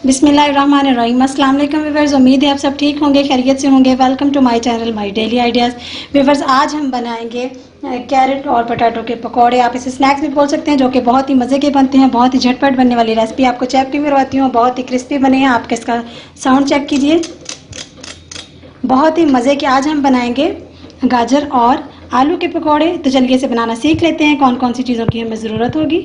बिस्मिल्लाहिर्रहमानिर्रहीम। अस्सलाम वालेकुम व्यूअर्स, उम्मीद है आप सब ठीक होंगे, खैरियत से होंगे। Welcome to my channel my daily ideas. Viewers, आज हम बनाएंगे कैरेट और पोटैटो के पकौड़े। आप इसे स्नैक्स भी बोल सकते हैं, जो कि बहुत ही मज़े के बनते हैं। बहुत ही झटपट बनने वाली रेसिपी आपको चेक भी करवाती हूँ। बहुत ही क्रिस्पी बने हैं। आप इसका साउंड चेक कीजिए, बहुत ही मज़े के। आज हम बनाएंगे गाजर और आलू के पकौड़े। तो चलिए इसे बनाना सीख लेते हैं। कौन कौन सी चीज़ों की हमें ज़रूरत होगी।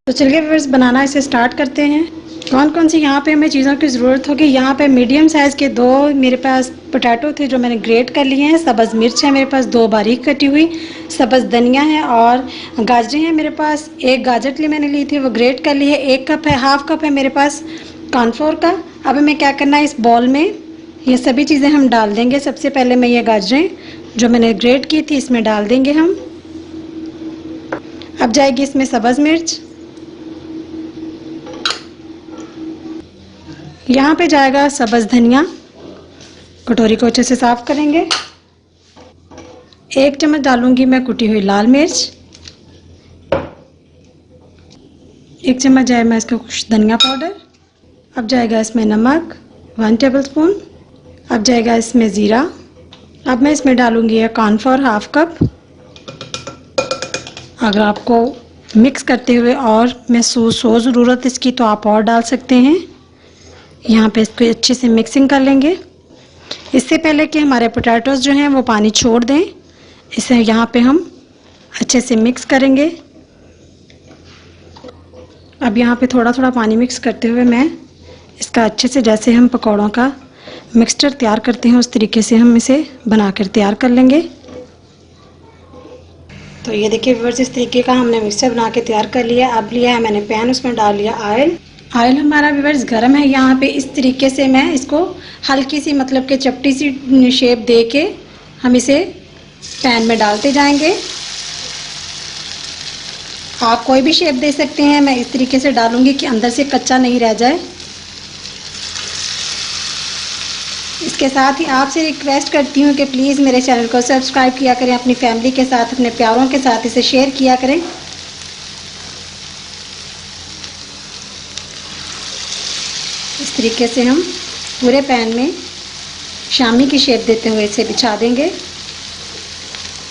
तो चलिए व्यूअर्स, बनाना इसे स्टार्ट करते हैं। कौन कौन सी यहाँ पे हमें चीज़ों की ज़रूरत होगी। यहाँ पे मीडियम साइज़ के दो मेरे पास पोटैटो थे, जो मैंने ग्रेट कर लिए हैं। सब्ज़ मिर्च है मेरे पास, दो बारीक कटी हुई। सब्ज़ धनिया है और गाजरें हैं मेरे पास। एक गाजर मैंने ली थी, वो ग्रेट कर ली है। एक कप है, हाफ कप है मेरे पास कॉर्नफ्लोर का। अब हमें क्या करना है, इस बॉल में ये सभी चीज़ें हम डाल देंगे। सबसे पहले मैं ये गाजरें जो मैंने ग्रेट की थी इसमें डाल देंगे हम। अब जाएगी इसमें सब्ज़ मिर्च, यहाँ पे जाएगा सब्ज़ धनिया। कटोरी को अच्छे से साफ करेंगे। एक चम्मच डालूंगी मैं कुटी हुई लाल मिर्च। एक चम्मच जाए मैं इसका कुछ धनिया पाउडर। अब जाएगा इसमें नमक 1 टेबलस्पून। अब जाएगा इसमें ज़ीरा। अब मैं इसमें डालूंगी है कॉर्नफ्लोर हाफ कप। अगर आपको मिक्स करते हुए और महसूस हो ज़रूरत इसकी तो आप और डाल सकते हैं। यहाँ पे इसको अच्छे से मिक्सिंग कर लेंगे। इससे पहले कि हमारे पोटैटोज़ जो हैं वो पानी छोड़ दें, इसे यहाँ पे हम अच्छे से मिक्स करेंगे। अब यहाँ पे थोड़ा थोड़ा पानी मिक्स करते हुए मैं इसका अच्छे से, जैसे हम पकौड़ों का मिक्सचर तैयार करते हैं उस तरीके से हम इसे बनाकर तैयार कर लेंगे। तो ये देखिए व्यूअर्स, इस तरीके का हमने मिक्सचर बना के तैयार कर लिया। अब लिया है मैंने पैन, उसमें डाल लिया ऑयल। ऑयल हमारा व्यूअर्स गर्म है। यहाँ पे इस तरीके से मैं इसको हल्की सी, मतलब कि चपटी सी शेप दे के हम इसे पैन में डालते जाएंगे। आप कोई भी शेप दे सकते हैं। मैं इस तरीके से डालूंगी कि अंदर से कच्चा नहीं रह जाए। इसके साथ ही आपसे रिक्वेस्ट करती हूँ कि प्लीज़ मेरे चैनल को सब्सक्राइब किया करें, अपनी फैमिली के साथ, अपने प्यारों के साथ इसे शेयर किया करें। इस तरीके से हम पूरे पैन में शामी की शेप देते हुए इसे बिछा देंगे।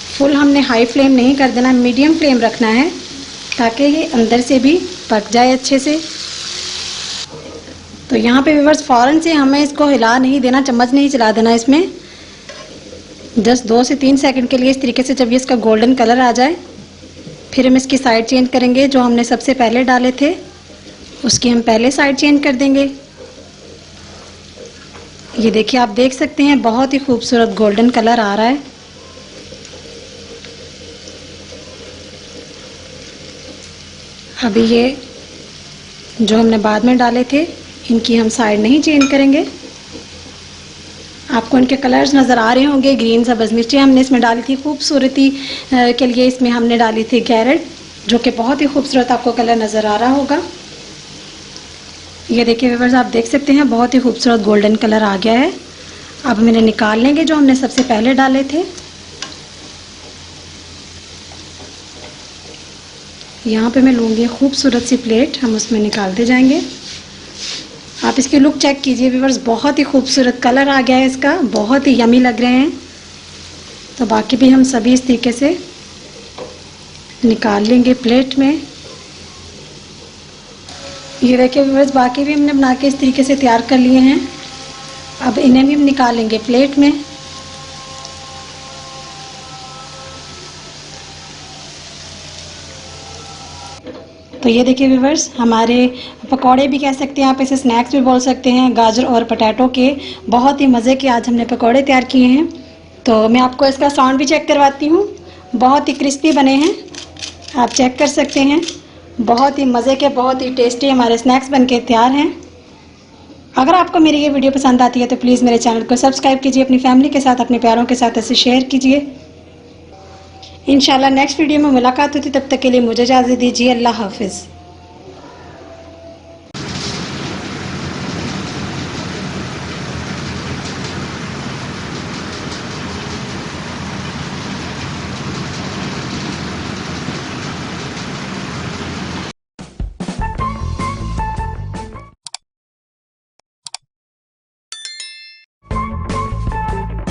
फुल हमने हाई फ्लेम नहीं कर देना, मीडियम फ्लेम रखना है ताकि ये अंदर से भी पक जाए अच्छे से। तो यहाँ पे व्यूअर्स फ़ौरन से हमें इसको हिला नहीं देना, चम्मच नहीं चला देना इसमें। जस्ट 2 से 3 सेकंड के लिए इस तरीके से, जब ये इसका गोल्डन कलर आ जाए फिर हम इसकी साइड चेंज करेंगे। जो हमने सबसे पहले डाले थे उसकी हम पहले साइड चेंज कर देंगे। ये देखिए, आप देख सकते हैं बहुत ही खूबसूरत गोल्डन कलर आ रहा है। अभी ये जो हमने बाद में डाले थे इनकी हम साइड नहीं चेंज करेंगे। आपको इनके कलर्स नज़र आ रहे होंगे। ग्रीन सब्ज़ मिर्ची हमने इसमें डाली थी खूबसूरती के लिए। इसमें हमने डाली थी कैरेट, जो कि बहुत ही खूबसूरत आपको कलर नज़र आ रहा होगा। ये देखिए व्यूअर्स, आप देख सकते हैं बहुत ही खूबसूरत गोल्डन कलर आ गया है। अब मैंने निकाल लेंगे जो हमने सबसे पहले डाले थे। यहाँ पे मैं लूँगी खूबसूरत सी प्लेट, हम उसमें निकालते जाएंगे। आप इसकी लुक चेक कीजिए व्यूअर्स, बहुत ही खूबसूरत कलर आ गया है इसका, बहुत ही यमी लग रहे हैं। तो बाकी भी हम सभी इस तरीके से निकाल लेंगे प्लेट में। ये देखिए व्यूअर्स, बाकी भी हमने बना के इस तरीके से तैयार कर लिए हैं। अब इन्हें भी हम निकाल लेंगे प्लेट में। तो ये देखिए व्यूअर्स, हमारे पकौड़े भी कह सकते हैं, आप इसे स्नैक्स भी बोल सकते हैं, गाजर और पोटैटो के बहुत ही मज़े के आज हमने पकौड़े तैयार किए हैं। तो मैं आपको इसका साउंड भी चेक करवाती हूँ। बहुत ही क्रिस्पी बने हैं, आप चेक कर सकते हैं। बहुत ही मज़े के, बहुत ही टेस्टी हमारे स्नैक्स बन के तैयार हैं। अगर आपको मेरी ये वीडियो पसंद आती है तो प्लीज़ मेरे चैनल को सब्सक्राइब कीजिए, अपनी फैमिली के साथ, अपने प्यारों के साथ इसे शेयर कीजिए। इंशाल्लाह नेक्स्ट वीडियो में मुलाकात होती, तब तक के लिए मुझे इजाज़त दीजिए। अल्लाह हाफिज़।